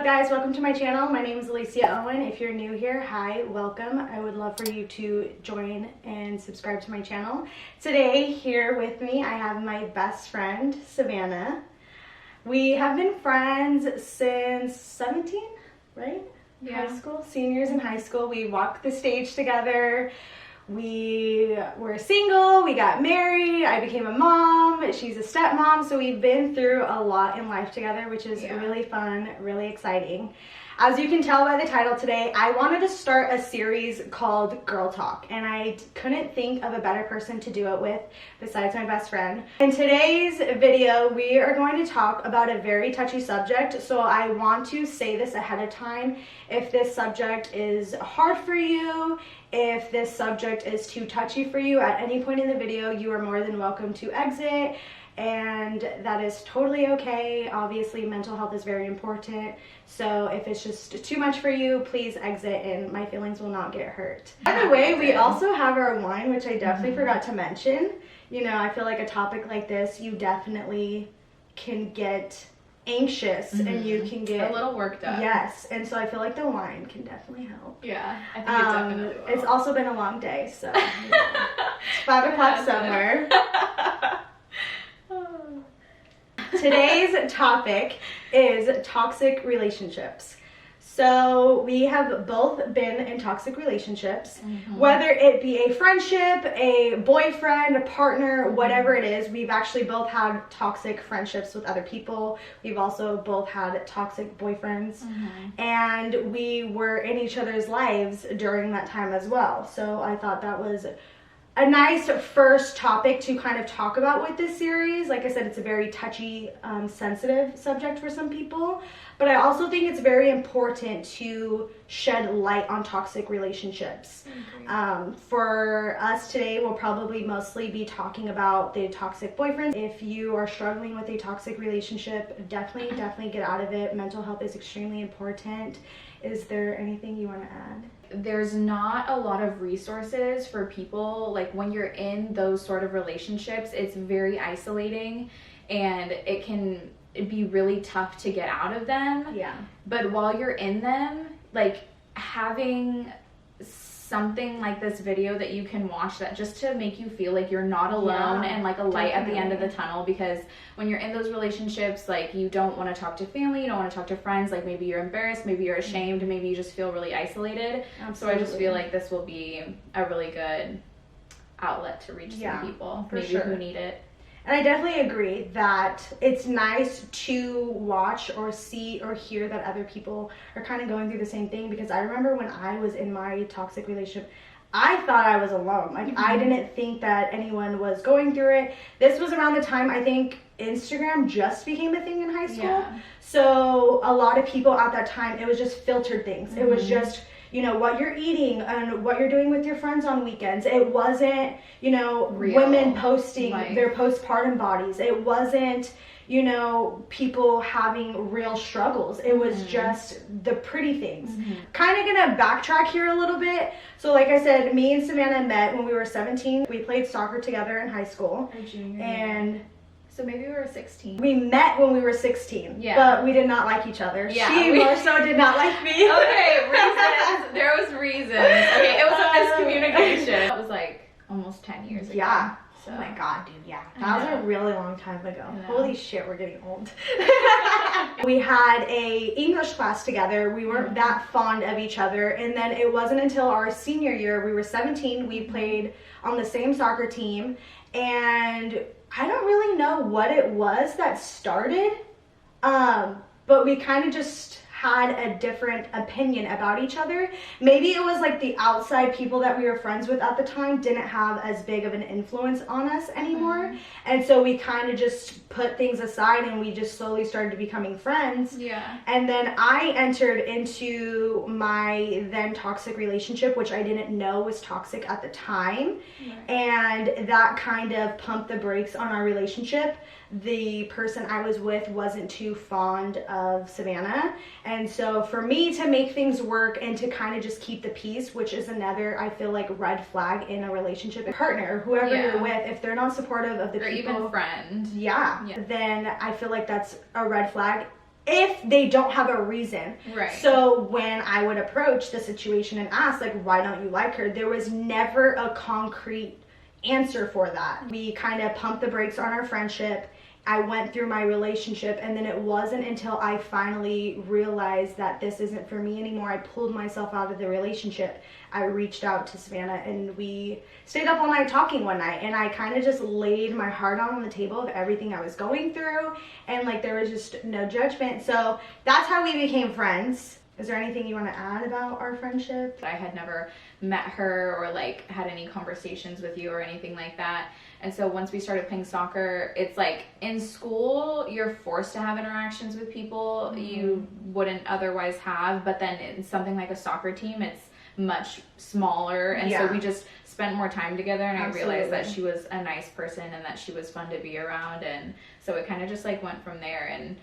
guys, welcome to my channel. My name is Alicia Owen. If you're new here, hi, welcome. I would love for you to join and subscribe to my channel. Today, here with me, I have my best friend, Savannah. We have been friends since 17, right? Yeah. High school, seniors in high school. We walked the stage together. We were single, we got married, I became a mom, she's a stepmom, so we've been through a lot in life together, which is really fun, really exciting. As you can tell by the title today, I wanted to start a series called Girl Talk, and I couldn't think of a better person to do it with besides my best friend. In today's video, we are going to talk about a very touchy subject, so I want to say this ahead of time. If this subject is hard for you, if this subject is too touchy for you at any point in the video, you are more than welcome to exit, and that is totally okay. Obviously, mental health is very important, so if it's just too much for you, please exit and my feelings will not get hurt. By the way, we also have our wine, which I definitely forgot to mention. You know, I feel like a topic like this, you definitely can get anxious and you can get a little worked up. Yes, and so I feel like the wine can definitely help. Yeah, I think it definitely will. It's also been a long day, so you know, it's 5 o'clock somewhere. Today's topic is toxic relationships. So we have both been in toxic relationships, whether it be a friendship, a boyfriend, a partner, whatever it is. We've actually both had toxic friendships with other people. We've also both had toxic boyfriends, and we were in each other's lives during that time as well. So I thought that was a nice first topic to kind of talk about with this series. Like I said, it's a very touchy, sensitive subject for some people, but I also think it's very important to shed light on toxic relationships. For us today, we'll probably mostly be talking about the toxic boyfriends. If you are struggling with a toxic relationship, definitely get out of it. Mental health is extremely important. Is there anything you want to add? There's not a lot of resources for people. Like when you're in those sort of relationships, it's very isolating and it can be really tough to get out of them. Yeah. But while you're in them, like having something like this video that you can watch that just to make you feel like you're not alone and like a light at the end of the tunnel, because when you're in those relationships, like you don't want to talk to family, you don't want to talk to friends, like maybe you're embarrassed, maybe you're ashamed, maybe you just feel really isolated. So I just feel like this will be a really good outlet to reach some people maybe who need it. And I definitely agree that it's nice to watch or see or hear that other people are kind of going through the same thing, because I remember when I was in my toxic relationship, I thought I was alone. Like I didn't think that anyone was going through it. This was around the time I think Instagram just became a thing in high school. So a lot of people at that time, it was just filtered things. It was just, you know, what you're eating and what you're doing with your friends on weekends. It wasn't, you know, women posting their postpartum bodies. It wasn't, you know, people having real struggles. It was just the pretty things. Kind of gonna backtrack here a little bit. So like I said, me and Savannah met when we were 17. We played soccer together in high school. Our junior and year. So maybe we were 16. We met when we were 16, but we did not like each other. Yeah, she more so did not like me. Okay, reasons. There was reasons. Okay, it was a miscommunication. It was like almost 10 years ago. Yeah. So. Oh my god, dude, yeah. That was a really long time ago. Holy shit, we're getting old. We had a English class together. We weren't that fond of each other. And then it wasn't until our senior year, we were 17, we played on the same soccer team. And I don't really know what it was that started, but we kind of just had a different opinion about each other. Maybe it was like the outside people that we were friends with at the time didn't have as big of an influence on us anymore. And so we kind of just put things aside and we just slowly started becoming friends. Yeah. And then I entered into my then toxic relationship, which I didn't know was toxic at the time. And that kind of pumped the brakes on our relationship. The person I was with wasn't too fond of Savannah. And so for me to make things work and to kind of just keep the peace, which is another, I feel like, red flag in a relationship, a partner, whoever you're with, if they're not supportive of the or people, even friend, then I feel like that's a red flag. if they don't have a reason. Right. So when I would approach the situation and ask, like, why don't you like her? There was never a concrete answer for that. We kind of pumped the brakes on our friendship. I went through my relationship, and then it wasn't until I finally realized that this isn't for me anymore. I pulled myself out of the relationship. I reached out to Savannah, and we stayed up all night talking one night, and I kind of just laid my heart out on the table of everything I was going through, and like there was just no judgment. So that's how we became friends. Is there anything you want to add about our friendship? I had never met her or like had any conversations with you or anything like that. And so once we started playing soccer, it's like in school, you're forced to have interactions with people you wouldn't otherwise have. But then in something like a soccer team, it's much smaller. And so we just spent more time together. And I realized that she was a nice person and that she was fun to be around. And so it kind of just like went from there. And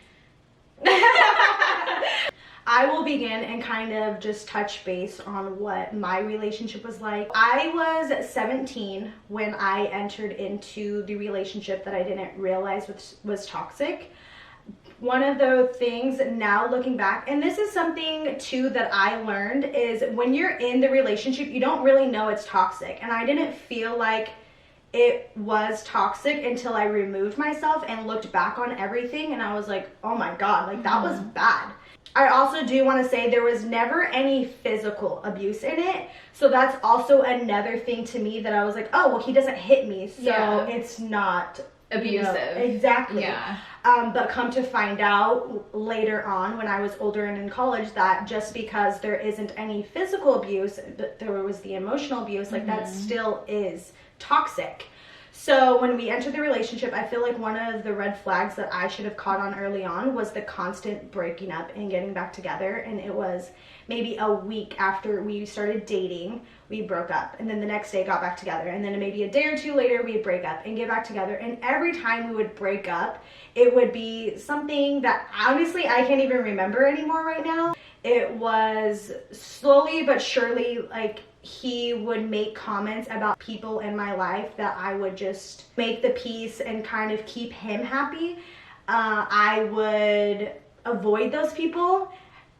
I will begin and kind of just touch base on what my relationship was like. I was 17 when I entered into the relationship that I didn't realize was toxic. One of the things now looking back, and this is something too that I learned, is when you're in the relationship, you don't really know it's toxic. And I didn't feel like it was toxic until I removed myself and looked back on everything, and I was like, oh my God, like that was bad. I also do want to say there was never any physical abuse in it. So that's also another thing to me that I was like, oh, well, he doesn't hit me, so it's not abusive. Exactly. Yeah. But come to find out later on when I was older and in college that just because there isn't any physical abuse, but there was the emotional abuse, like that still is toxic. So when we entered the relationship, I feel like one of the red flags that I should have caught on early on was the constant breaking up and getting back together. And it was maybe a week after we started dating, we broke up. And then the next day got back together. And then maybe a day or two later, we'd break up and get back together. And every time we would break up, it would be something that honestly I can't even remember anymore right now. It was slowly but surely like he would make comments about people in my life that I would just make the peace and kind of keep him happy. I would avoid those people.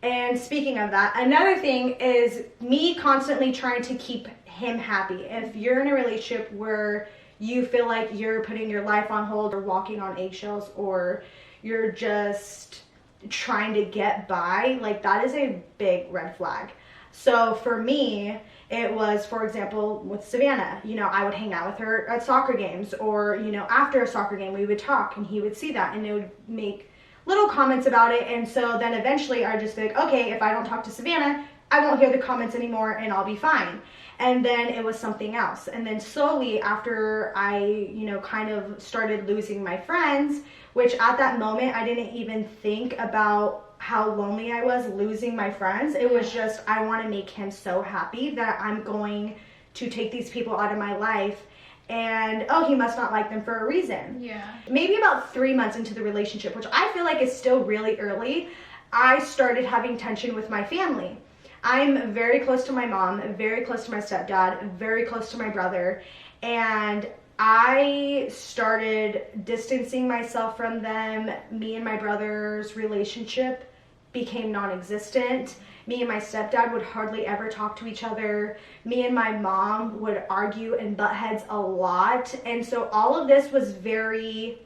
And speaking of that, another thing is me constantly trying to keep him happy. If you're in a relationship where you feel like you're putting your life on hold or walking on eggshells, or you're just trying to get by, like that is a big red flag. So for me, it was, for example, with Savannah, you know, I would hang out with her at soccer games, or, you know, after a soccer game, we would talk and he would see that and it would make little comments about it. And so then eventually I'd just be like, okay, if I don't talk to Savannah, I won't hear the comments anymore and I'll be fine. And then it was something else. And then slowly after I, you know, kind of started losing my friends, which at that moment I didn't even think about how lonely I was losing my friends. It was just, I want to make him so happy that I'm going to take these people out of my life. And, oh, he must not like them for a reason. Yeah. Maybe about 3 months into the relationship, which I feel like is still really early, I started having tension with my family. I'm very close to my mom, very close to my stepdad, very close to my brother, and I started distancing myself from them. Me and my brother's relationship became non-existent. Me and my stepdad would hardly ever talk to each other. Me and my mom would argue and butt heads a lot. And so all of this was very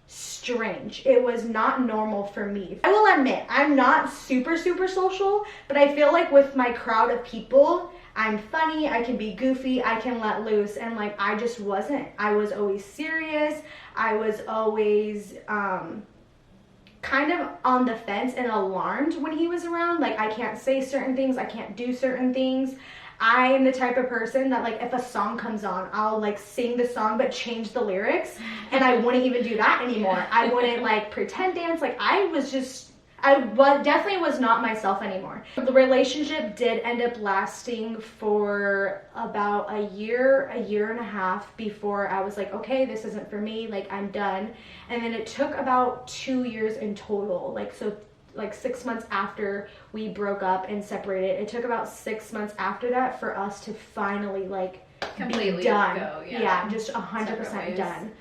strange. It was not normal for me. I will admit, I'm not super social, but I feel like with my crowd of people, I'm funny, I can be goofy, I can let loose, and like I just wasn't. I was always serious. I was always kind of on the fence and alarmed when he was around. Like I can't say certain things, I can't do certain things. I am the type of person that like if a song comes on, I'll like sing the song but change the lyrics, and I wouldn't even do that anymore. I wouldn't like pretend dance. Like I definitely was not myself anymore. The relationship did end up lasting for about a year and a half before I was like, okay, this isn't for me, like I'm done. And then it took about 2 years in total, like 6 months after we broke up and separated. It took about 6 months after that for us to finally like completely be done. Go, yeah, just 100% done.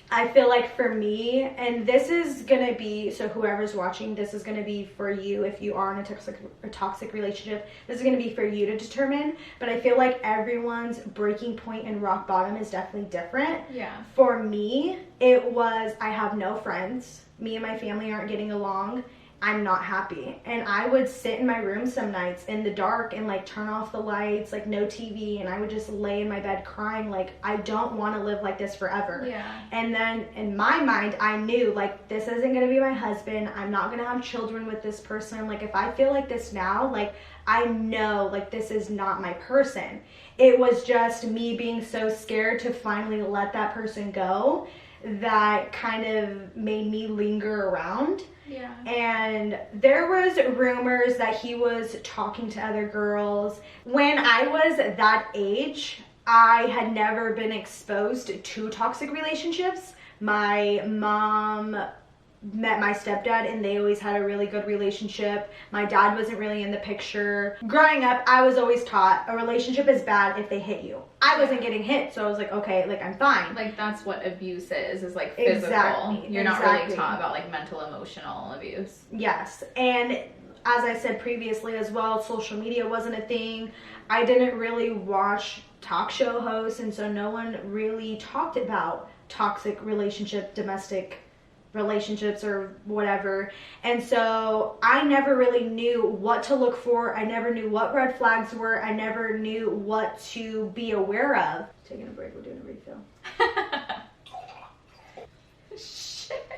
I feel like for me, and this is gonna be, so whoever's watching, this is gonna be for you if you are in a toxic relationship. This is gonna be for you to determine, but I feel like everyone's breaking point and rock bottom is definitely different. Yeah. For me, it was, I have no friends. Me and my family aren't getting along. I'm not happy. And I would sit in my room some nights in the dark and like turn off the lights, like no TV, and I would just lay in my bed crying like I don't want to live like this forever. Yeah. And then in my mind, I knew like this isn't going to be my husband. I'm not going to have children with this person. Like if I feel like this now, like I know like this is not my person. It was just me being so scared to finally let that person go that kind of made me linger around. Yeah. And there was rumors that he was talking to other girls. When I was that age, I had never been exposed to toxic relationships. My mom met my stepdad and they always had a really good relationship. My dad wasn't really in the picture. Growing up, I was always taught a relationship is bad if they hit you. I wasn't getting hit, so I was like, okay, like I'm fine. Like that's what abuse is like physical. Exactly. You're not really taught about like mental, emotional abuse. Yes. And as I said previously as well, social media wasn't a thing. I didn't really watch talk show hosts, and so no one really talked about toxic relationship, domestic relationships or whatever. And so I never really knew what to look for. I never knew what red flags were. I never knew what to be aware of. Taking a break, we're doing a refill. Shit.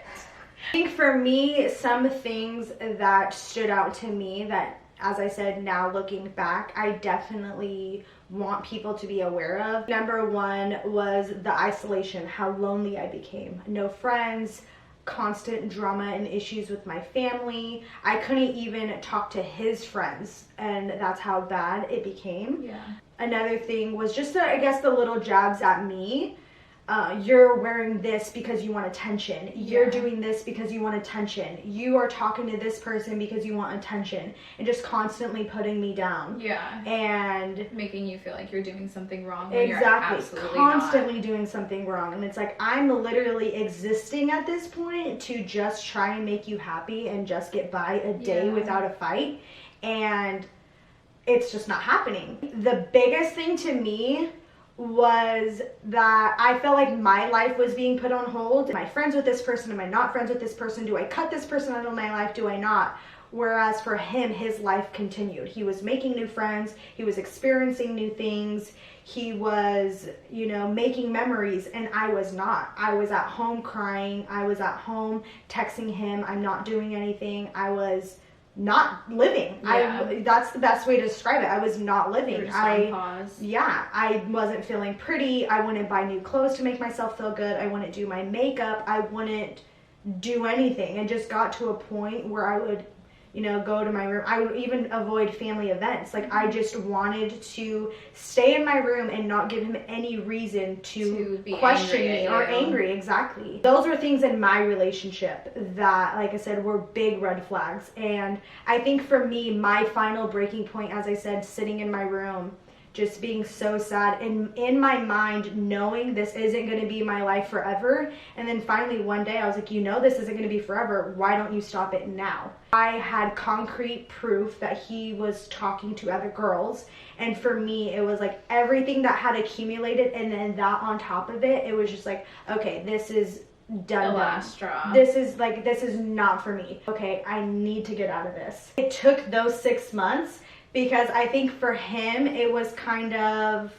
I think for me, some things that stood out to me that, as I said, now looking back, I definitely want people to be aware of. Number one was the isolation, how lonely I became. No friends, constant drama and issues with my family. I couldn't even talk to his friends, and that's how bad it became. Yeah. Another thing was just, I guess, the little jabs at me. You're wearing this because you want attention. You're doing this because you want attention. You are talking to this person because you want attention. And just constantly putting me down. Yeah. And making you feel like you're doing something wrong when exactly, you're absolutely constantly not. doing something wrong. And it's like, I'm literally existing at this point to just try and make you happy and just get by a day without a fight. And it's just not happening. The biggest thing to me was that I felt like my life was being put on hold. Am I friends with this person? Am I not friends with this person? Do I cut this person out of my life? Do I not? Whereas for him, his life continued. He was making new friends. He was experiencing new things. He was, making memories, and I was not. I was at home crying. I was at home texting him, I'm not doing anything. I was not living. Yeah. That's the best way to describe it. I was not living. You're just on pause. I wasn't feeling pretty. I wouldn't buy new clothes to make myself feel good. I wouldn't do my makeup. I wouldn't do anything. It just got to a point where I would, go to my room. I would even avoid family events. Like I just wanted to stay in my room and not give him any reason to be question angry me at or you. angry. Exactly. Those were things in my relationship that, like I said, were big red flags. And I think for me, my final breaking point, as I said, sitting in my room, just being so sad and in my mind knowing this isn't going to be my life forever. And then finally one day I was like, this isn't going to be forever. Why don't you stop it now? I had concrete proof that he was talking to other girls. And for me, it was like everything that had accumulated, and then that on top of it, it was just like, okay, this is done. The last straw. This is not for me. Okay, I need to get out of this. It took those 6 months. Because I think for him, it was kind of,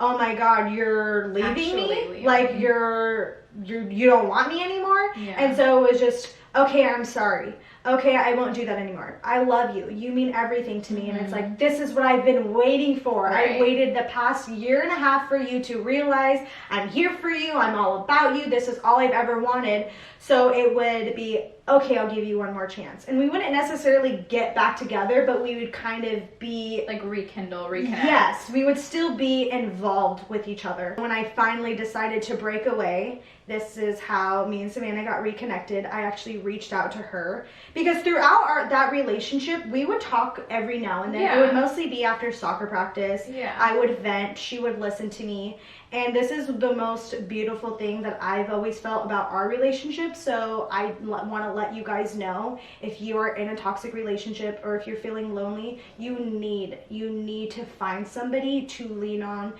oh my God, you're leaving me? Like, you don't want me anymore? Yeah. And so it was just, okay, I'm sorry. Okay, I won't do that anymore. I love you. You mean everything to me. And it's like, this is what I've been waiting for. Right. I waited the past year and a half for you to realize I'm here for you. I'm all about you. This is all I've ever wanted. So it would be, okay, I'll give you one more chance. And we wouldn't necessarily get back together, but we would kind of be like reconnect. Yes, we would still be involved with each other. When I finally decided to break away, this is how me and Savannah got reconnected. I actually reached out to her because throughout that relationship, we would talk every now and then. Yeah. It would mostly be after soccer practice. Yeah. I would vent, she would listen to me. And this is the most beautiful thing that I've always felt about our relationship. So I want to let you guys know, if you are in a toxic relationship or if you're feeling lonely, you need to find somebody to lean on.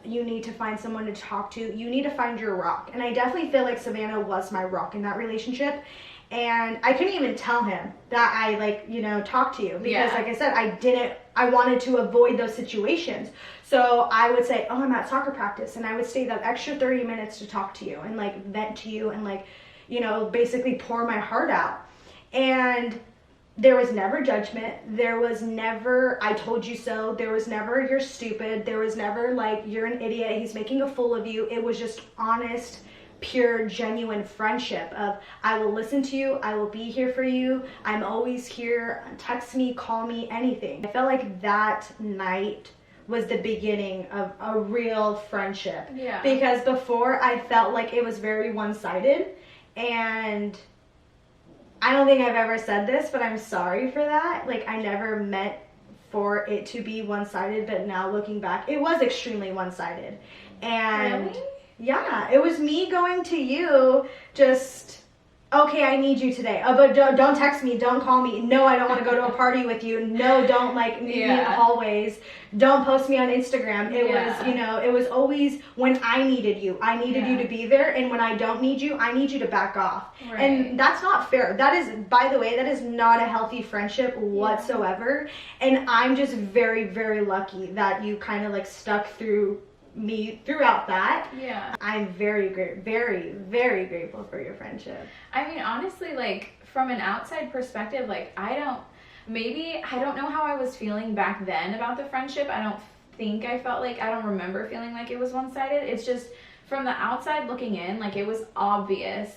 You need to find someone to talk to. You need to find your rock. And I definitely feel like Savannah was my rock in that relationship. And I couldn't even tell him that I, like, you know, talked to you. Because, like I said, I wanted to avoid those situations. So I would say, oh, I'm at soccer practice. And I would stay that extra 30 minutes to talk to you and, like, vent to you and, like, you know, basically pour my heart out. And there was never judgment. There was never, I told you so. There was never, you're stupid. There was never, like, you're an idiot. He's making a fool of you. It was just honest, pure, genuine friendship of, I will listen to you. I will be here for you. I'm always here. Text me, call me, anything. I felt like that night was the beginning of a real friendship. Yeah. Because before, I felt like it was very one-sided. And I don't think I've ever said this, but I'm sorry for that. Like, I never meant for it to be one-sided, but now looking back, it was extremely one-sided. And really? Yeah, it was me going to you, just, okay, I need you today. But don't text me, don't call me. No, I don't want to go to a party with you. No, don't, like, meet me in the hallways. Don't post me on Instagram. It was, you know, it was always when I needed you. I needed you to be there, and when I don't need you, I need you to back off. Right. And that's not fair. That is, by the way, that is not a healthy friendship whatsoever. And I'm just very, very lucky that you kind of, like, stuck through me throughout that. Yeah. I'm very very grateful for your friendship. I mean, honestly, like, from an outside perspective, like, I don't know how I was feeling back then about the friendship. I don't remember feeling like it was one-sided. It's just from the outside looking in, like, it was obvious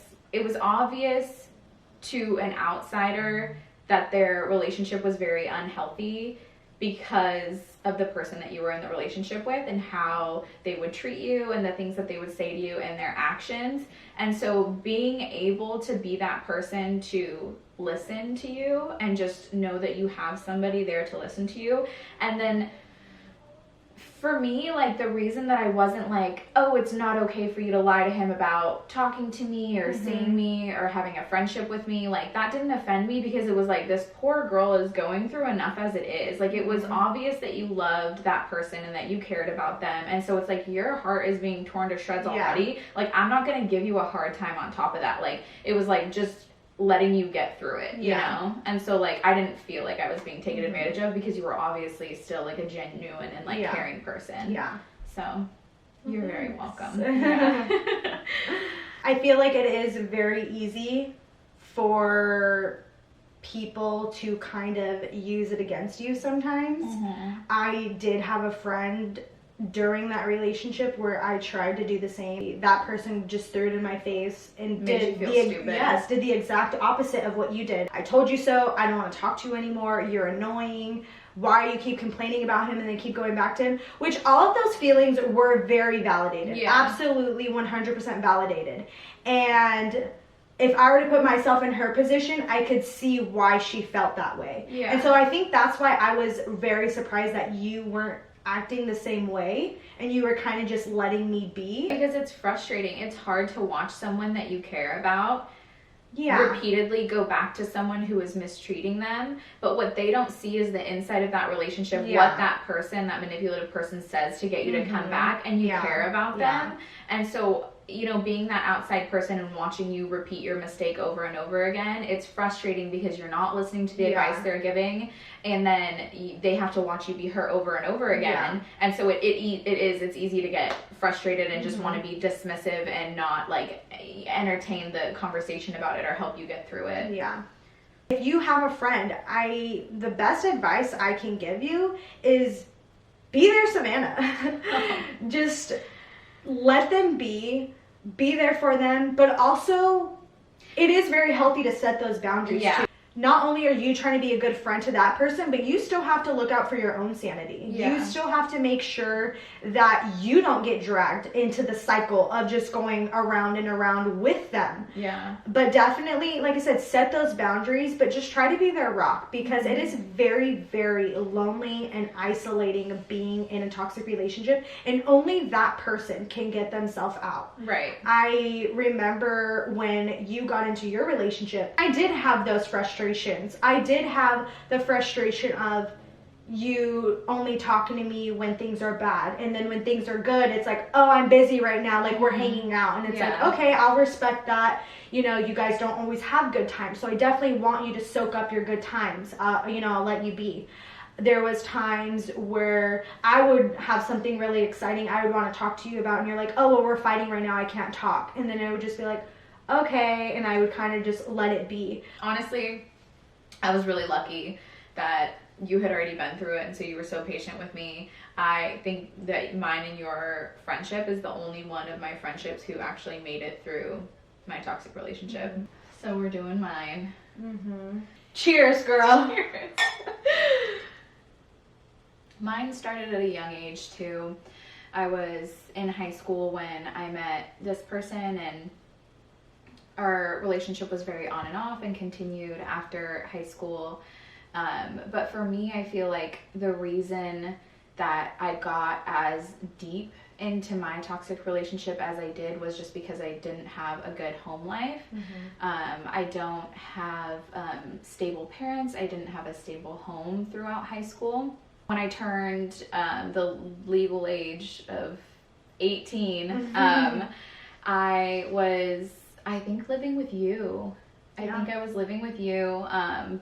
to an outsider that their relationship was very unhealthy because of the person that you were in the relationship with and how they would treat you and the things that they would say to you and their actions. And so being able to be that person to listen to you and just know that you have somebody there to listen to you. And then for me, like, the reason that I wasn't like, oh, it's not okay for you to lie to him about talking to me or seeing me or having a friendship with me, like, that didn't offend me, because it was like, this poor girl is going through enough as it is. Like, it was obvious that you loved that person and that you cared about them. And so it's like, your heart is being torn to shreds already. Like, I'm not going to give you a hard time on top of that. Like, it was like, just letting you get through it, you know? And so, like, I didn't feel like I was being taken advantage of, because you were obviously still, like, a genuine and, like, caring person. Yeah. So, you're very welcome. I feel like it is very easy for people to kind of use it against you sometimes. I did have a friend during that relationship where I tried to do the same. That person just threw it in my face and did the exact opposite of what you did. I told you so. I don't want to talk to you anymore. You're annoying. Why do you keep complaining about him and then keep going back to him? Which all of those feelings were very validated. Absolutely 100% validated. And if I were to put myself in her position, I could see why she felt that way. And so I think that's why I was very surprised that you weren't acting the same way and you were kind of just letting me be. Because it's frustrating. It's hard to watch someone that you care about repeatedly go back to someone who is mistreating them, but what they don't see is the inside of that relationship, what that person, that manipulative person, says to get you to come back, and you care about them. And so, you know, being that outside person and watching you repeat your mistake over and over again, it's frustrating because you're not listening to the advice they're giving, and then they have to watch you be hurt over and over again. And so it's easy to get frustrated and just want to be dismissive and not, like, entertain the conversation about it or help you get through it. If you have a friend, the best advice I can give you is be there, Savannah. Just let them be there for them, but also it is very healthy to set those boundaries too. not only are you trying to be a good friend to that person, but you still have to look out for your own sanity. You still have to make sure that you don't get dragged into the cycle of just going around and around with them. Yeah. But definitely, like I said, set those boundaries, but just try to be their rock, because it is very, very lonely and isolating being in a toxic relationship, and only that person can get themselves out. Right. I remember when you got into your relationship, I did have those frustrations. I did have the frustration of you only talking to me when things are bad, and then when things are good, it's like, oh, I'm busy right now, like we're hanging out, and it's like, okay, I'll respect that. You know, you guys don't always have good times, so I definitely want you to soak up your good times. You know, I'll let you be. There was times where I would have something really exciting I would want to talk to you about, and you're like, oh, well, we're fighting right now, I can't talk. And then I would just be like, okay, and I would kind of just let it be. Honestly, I was really lucky that you had already been through it, and so you were so patient with me. I think that mine and your friendship is the only one of my friendships who actually made it through my toxic relationship. Mm-hmm. So we're doing mine. Mm-hmm. Cheers, girl. Cheers. Mine started at a young age too. I was in high school when I met this person, and our relationship was very on and off and continued after high school. But for me, I feel like the reason that I got as deep into my toxic relationship as I did was just because I didn't have a good home life. Mm-hmm. I don't have stable parents. I didn't have a stable home throughout high school. When I turned the legal age of 18, mm-hmm. I was, I think, living with you. I think I was living with you,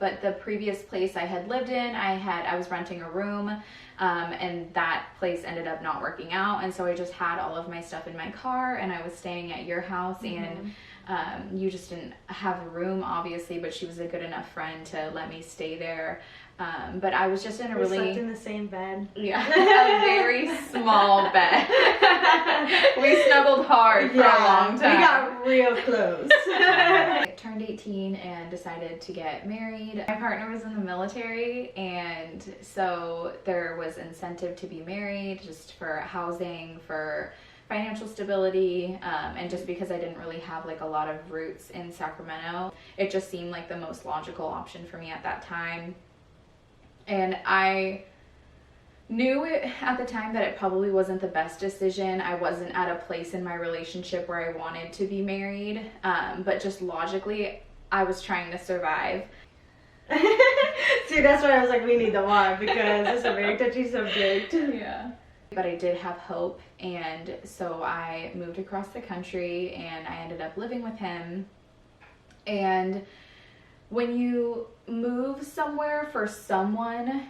but the previous place I had lived in, I was renting a room, and that place ended up not working out, and so I just had all of my stuff in my car, and I was staying at your house, mm-hmm. and you just didn't have a room, obviously, but she was a good enough friend to let me stay there. But I was just in a really... We slept in the same bed. Yeah, a very small bed. We snuggled hard for a long time. We got real close. I turned 18 and decided to get married. My partner was in the military, and so there was incentive to be married just for housing, for financial stability, and just because I didn't really have like a lot of roots in Sacramento, it just seemed like the most logical option for me at that time. And I knew it at the time that it probably wasn't the best decision. I wasn't at a place in my relationship where I wanted to be married, but just logically, I was trying to survive. See, that's why I was like, we need the wine, because it's a very touchy subject. Yeah. But I did have hope, and so I moved across the country, and I ended up living with him. And when you move somewhere for someone,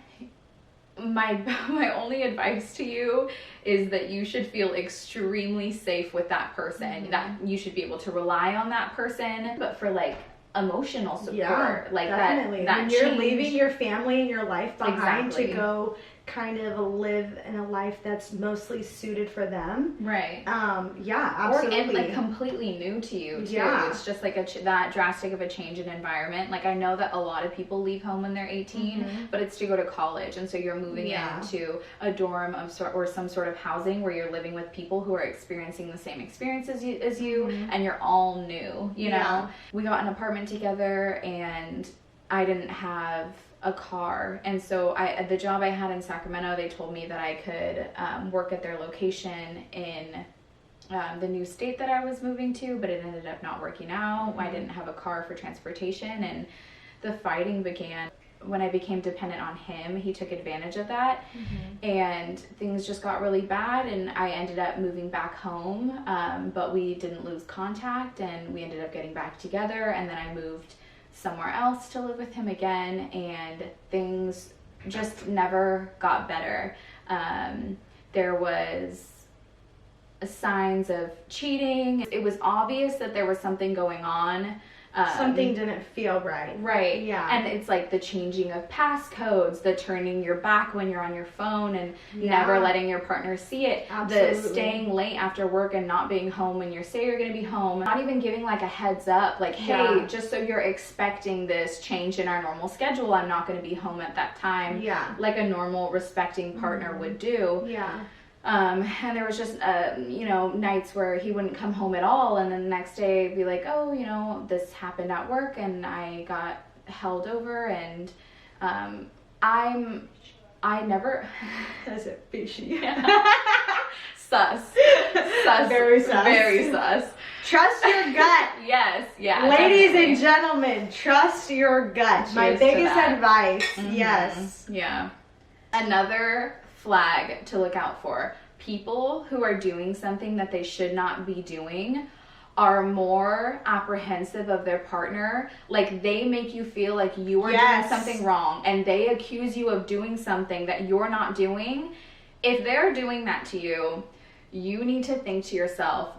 my only advice to you is that you should feel extremely safe with that person, mm-hmm. that you should be able to rely on that person, but for like emotional support, like definitely. that when change. You're leaving your family and your life behind Exactly. to go kind of live in a life that's mostly suited for them. Right. Yeah, absolutely. Or and like completely new to you too. Yeah. It's just like that drastic of a change in environment. Like I know that a lot of people leave home when they're 18, mm-hmm. but it's to go to college, and so you're moving into a dorm of or some sort of housing where you're living with people who are experiencing the same experience as you, mm-hmm. and you're all new, you know? We got an apartment together, and I didn't have a car, and so the job I had in Sacramento, they told me that I could work at their location in the new state that I was moving to, but it ended up not working out. Mm-hmm. I didn't have a car for transportation, and the fighting began when I became dependent on him. He took advantage of that, mm-hmm. and things just got really bad, and I ended up moving back home, but we didn't lose contact, and we ended up getting back together, and then I moved somewhere else to live with him again, and things just never got better. There was signs of cheating. It was obvious that there was something going on, Something didn't feel right. Right. Yeah. And it's like the changing of passcodes, the turning your back when you're on your phone and never letting your partner see it. Absolutely. The staying late after work and not being home when you say you're going to be home. Not even giving like a heads up, like, hey, just so you're expecting this change in our normal schedule, I'm not going to be home at that time. Yeah. Like a normal respecting partner would do. Yeah. And there was just, nights where he wouldn't come home at all. And then the next day be like, oh, this happened at work and I got held over and, I never. That's it, fishy. Sus. Very sus. Very sus. Trust your gut. Yes, yeah. Ladies definitely. and gentlemen, trust your gut. My Cheers to biggest that. advice. Mhm. Yes. Yeah. Another flag to look out for. People who are doing something that they should not be doing are more apprehensive of their partner. Like they make you feel like you are doing something wrong and they accuse you of doing something that you're not doing. If they're doing that to you, you need to think to yourself,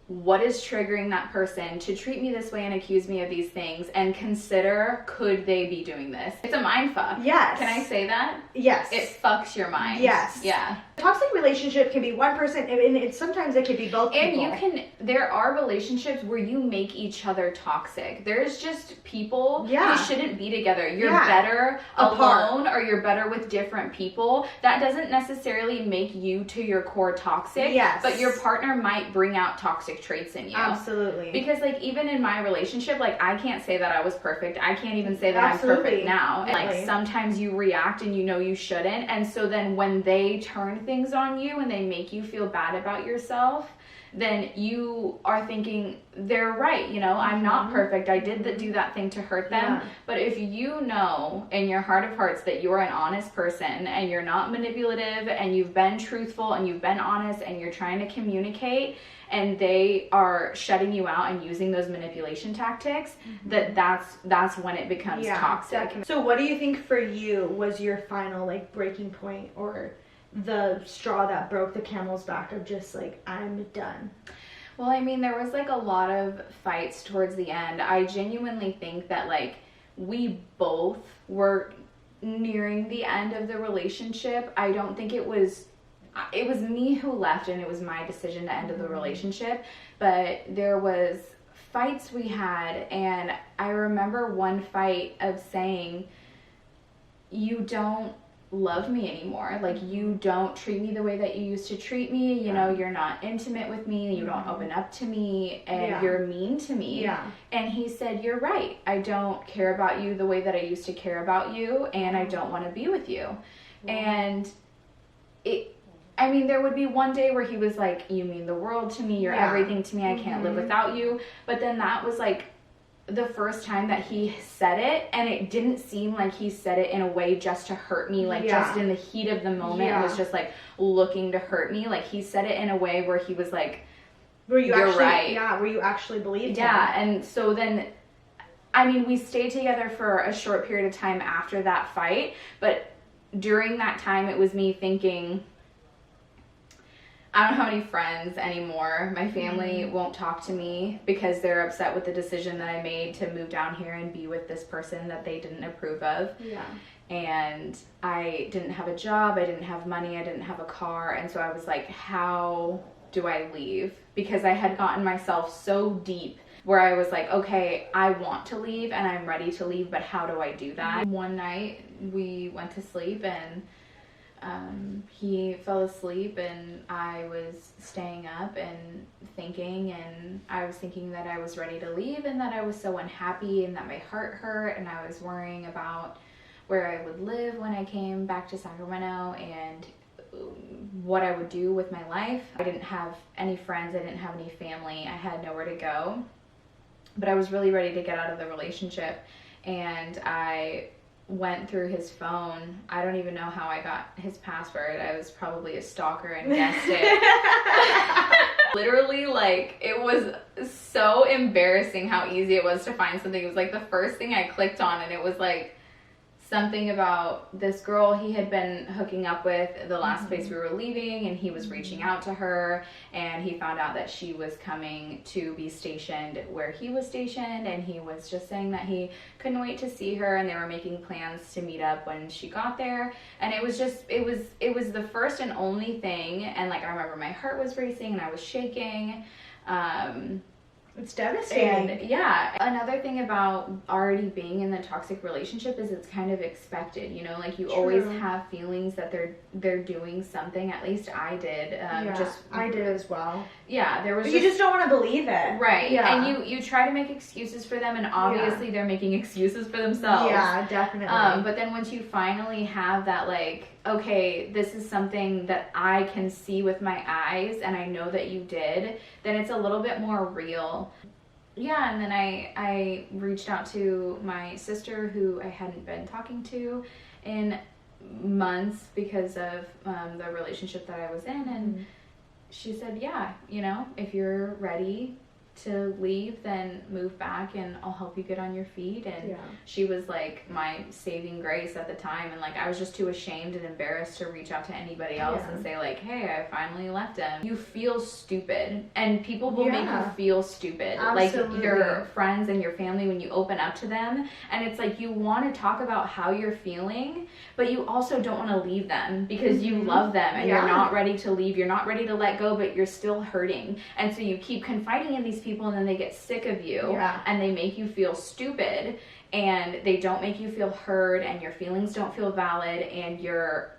what is triggering that person to treat me this way and accuse me of these things, and consider, could they be doing this? It's a mind fuck. Yes. Can I say that? Yes. It fucks your mind. Yes. Yeah. Toxic relationship can be one person, and sometimes it can be both people. And there are relationships where you make each other toxic. There's just people who shouldn't be together. You're better alone or you're better with different people. That doesn't necessarily make you to your core toxic. Yes. But your partner might bring out toxic traits in you. Absolutely. Because like even in my relationship, like I can't say that I was perfect. I can't even say that I'm perfect now. And like sometimes you react and you shouldn't. And so then when they turn things on you and they make you feel bad about yourself, then you are thinking they're right. I'm not perfect. I did do that thing to hurt them. Yeah. But if you know in your heart of hearts that you're an honest person and you're not manipulative and you've been truthful and you've been honest and you're trying to communicate, and they are shutting you out and using those manipulation tactics, that's when it becomes toxic. So what do you think for you was your final like breaking point, or the straw that broke the camel's back of just like, I'm done? Well, I mean, there was like a lot of fights towards the end. I genuinely think that like we both were nearing the end of the relationship. I don't think it was me who left and it was my decision to end the relationship, but there was fights we had, and I remember one fight of saying, you don't love me anymore. Like, you don't treat me the way that you used to treat me. You know, you're not intimate with me. You don't open up to me, and you're mean to me. Yeah. And he said, you're right. I don't care about you the way that I used to care about you, and I don't want to be with you. And there would be one day where he was like, you mean the world to me. You're everything to me. I can't live without you. But then that was like the first time that he said it, and it didn't seem like he said it in a way just to hurt me, like just in the heat of the moment. It was just like looking to hurt me. Like, he said it in a way where he was like, where you you're actually, right. Yeah, where you actually believed him. Yeah, and so then, we stayed together for a short period of time after that fight, but during that time it was me thinking, I don't have any friends anymore. My family won't talk to me because they're upset with the decision that I made to move down here and be with this person that they didn't approve of. Yeah. And I didn't have a job. I didn't have money. I didn't have a car. And so I was like, how do I leave? Because I had gotten myself so deep where I was like, okay, I want to leave and I'm ready to leave, but how do I do that? One night we went to sleep, and he fell asleep, and I was staying up and thinking, and I was thinking that I was ready to leave and that I was so unhappy and that my heart hurt, and I was worrying about where I would live when I came back to Sacramento and what I would do with my life. I didn't have any friends. I didn't have any family. I had nowhere to go, but I was really ready to get out of the relationship, and I went through his phone. I don't even know how I got his password. I was probably a stalker and guessed it. Literally, like, it was so embarrassing how easy it was to find something. It was like the first thing I clicked on, and it was like something about this girl he had been hooking up with the last place we were leaving, and he was reaching out to her, and he found out that she was coming to be stationed where he was stationed, and he was just saying that he couldn't wait to see her, and they were making plans to meet up when she got there. And it was the first and only thing, and like I remember my heart was racing and I was shaking. It's devastating. And yeah, another thing about already being in the toxic relationship is it's kind of expected, you know, like you always have feelings that they're doing something. At least I did. I did as well. Yeah, there was. But you just don't want to believe it, right? Yeah. And you try to make excuses for them, and obviously they're making excuses for themselves. Yeah, definitely. But then once you finally have that, like, okay, this is something that I can see with my eyes, and I know that you did, then it's a little bit more real. Yeah, and then I reached out to my sister, who I hadn't been talking to in months because of the relationship that I was in, and she said, yeah, you know, if you're ready to leave, then move back and I'll help you get on your feet. And she was like my saving grace at the time, and like I was just too ashamed and embarrassed to reach out to anybody else and say like, hey, I finally left him. You feel stupid, and people will make you feel stupid. Absolutely. Like your friends and your family, when you open up to them, and it's like you want to talk about how you're feeling, but you also don't want to leave them because you love them, and you're not ready to leave, you're not ready to let go, but you're still hurting. And so you keep confiding in these people, and then they get sick of you and they make you feel stupid, and they don't make you feel heard, and your feelings don't feel valid, and you're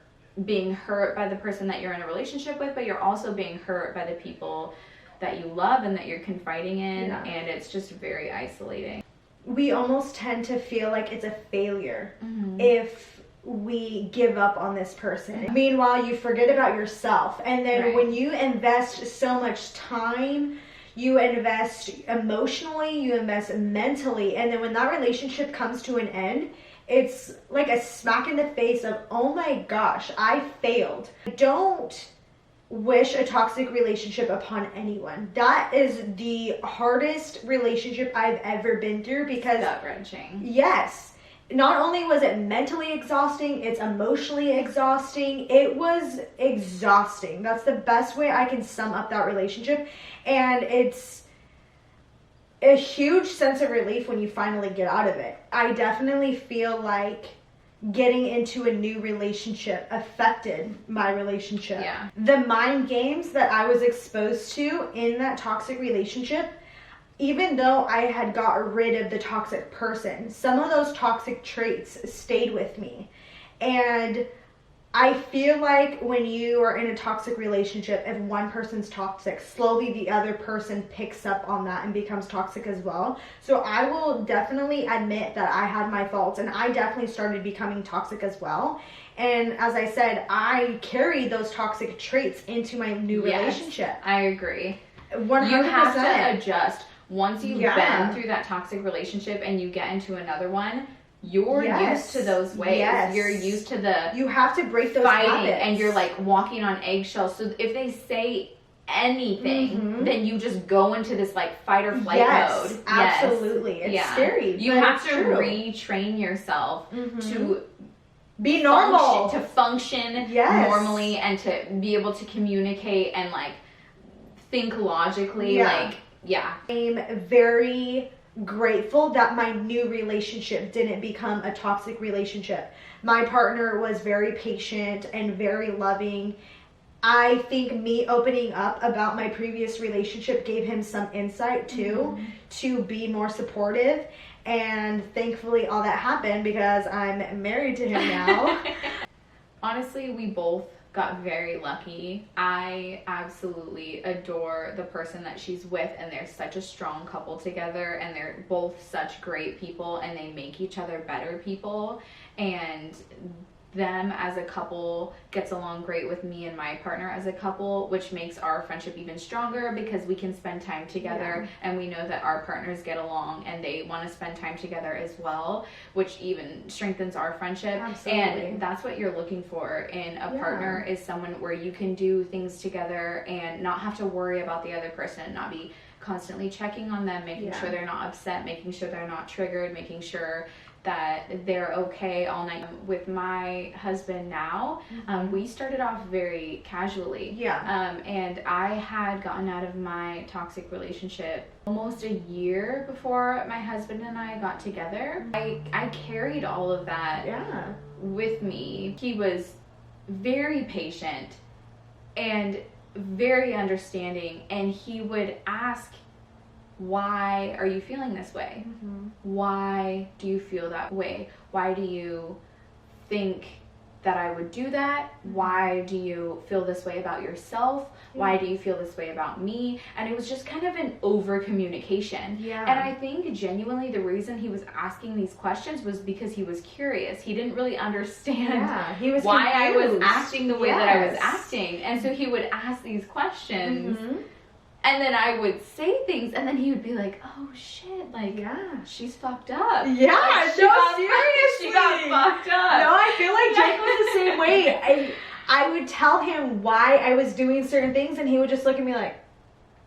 being hurt by the person that you're in a relationship with, but you're also being hurt by the people that you love and that you're confiding in, and it's just very isolating. We almost tend to feel like it's a failure if we give up on this person. Meanwhile, you forget about yourself, and then when you invest so much time, you invest emotionally, you invest mentally, and then when that relationship comes to an end, it's like a smack in the face of, oh my gosh, I failed. Don't wish a toxic relationship upon anyone. That is the hardest relationship I've ever been through, because gut-wrenching. Yes. Not only was it mentally exhausting, it's emotionally exhausting. It was exhausting. That's the best way I can sum up that relationship. And it's a huge sense of relief when you finally get out of it. I definitely feel like getting into a new relationship affected my relationship. Yeah. The mind games that I was exposed to in that toxic relationship, even though I had got rid of the toxic person, some of those toxic traits stayed with me. And I feel like when you are in a toxic relationship, if one person's toxic, slowly the other person picks up on that and becomes toxic as well. So I will definitely admit that I had my faults, and I definitely started becoming toxic as well. And as I said, I carried those toxic traits into my new relationship. I agree. 100%. You have to adjust. Once you've been through that toxic relationship and you get into another one, you're used to those ways. You're used to you have to break those fighting habits. And you're like walking on eggshells. So if they say anything, then you just go into this like fight or flight mode. Absolutely. It's scary. You have to retrain yourself to be normal, to function normally, and to be able to communicate and like think logically. I'm very grateful that my new relationship didn't become a toxic relationship. My partner was very patient and very loving. I think me opening up about my previous relationship gave him some insight too, to be more supportive. And thankfully all that happened because I'm married to him now. Honestly, we both got very lucky. I absolutely adore the person that she's with, and they're such a strong couple together, and they're both such great people, and they make each other better people. And them as a couple gets along great with me and my partner as a couple, which makes our friendship even stronger because we can spend time together, and we know that our partners get along and they want to spend time together as well, which even strengthens our friendship. Absolutely. And that's what you're looking for in a partner, is someone where you can do things together and not have to worry about the other person, not be constantly checking on them, making sure they're not upset, making sure they're not triggered, making sure that they're okay all night. With my husband now, we started off very casually. Yeah. And I had gotten out of my toxic relationship almost a year before my husband and I got together. I carried all of that with me. He was very patient and very understanding, and he would ask, why are you feeling this way? Why do you feel that way? Why do you think that I would do that? Why do you feel this way about yourself? Why do you feel this way about me? And it was just kind of an over communication. Yeah. And I think genuinely the reason he was asking these questions was because he was curious. He didn't really understand He was why confused. I was acting the way that I was acting. And so he would ask these questions. And then I would say things, and then he would be like, "Oh shit, like, she's fucked up." Yeah, like, seriously. She got fucked up. No, I feel like Jake was the same way. I would tell him why I was doing certain things, and he would just look at me like,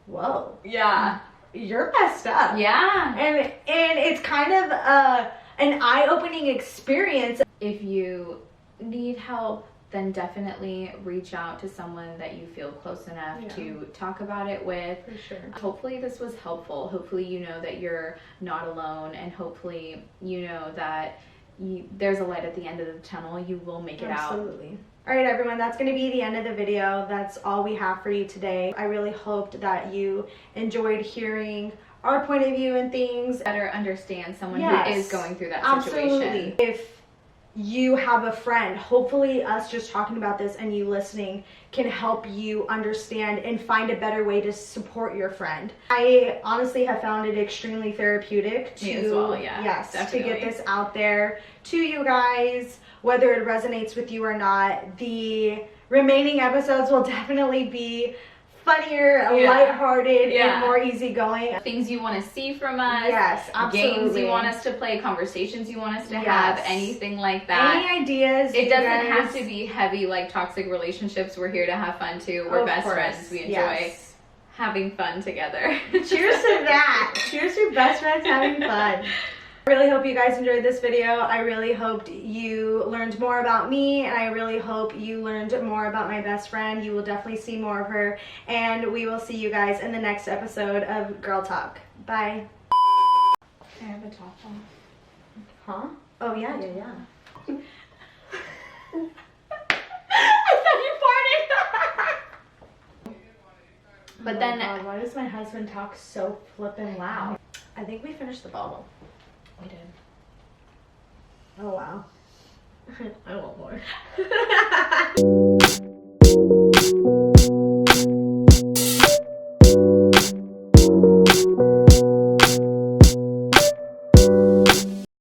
"Whoa, yeah, you're messed up." Yeah, and it's kind of an eye-opening experience. If you need help, then definitely reach out to someone that you feel close enough to talk about it with. For sure. Hopefully this was helpful. Hopefully you know that you're not alone, and hopefully you know that there's a light at the end of the tunnel. You will make it out. Absolutely. All right, everyone, that's going to be the end of the video. That's all we have for you today. I really hoped that you enjoyed hearing our point of view and things. Better understand someone who is going through that situation. Absolutely. If you have a friend, hopefully us just talking about this and you listening can help you understand and find a better way to support your friend. I honestly have found it extremely therapeutic to, to get this out there to you guys, whether it resonates with you or not. The remaining episodes will definitely be funnier, lighthearted, and more easygoing. Things you want to see from us. Yes, absolutely. Games you want us to play, conversations you want us to have, anything like that. Any ideas? It doesn't have to be heavy like toxic relationships. We're here to have fun too. We're best friends. We enjoy having fun together. Cheers to that. Cheers to best friends having fun. I really hope you guys enjoyed this video. I really hoped you learned more about me, and I really hope you learned more about my best friend. You will definitely see more of her, and we will see you guys in the next episode of Girl Talk. Bye. I have a top on. Huh? Oh, yeah. I thought you farted. But then, God, why does my husband talk so flippin' loud? I think we finished the bottle. We did. Oh, wow. I want more.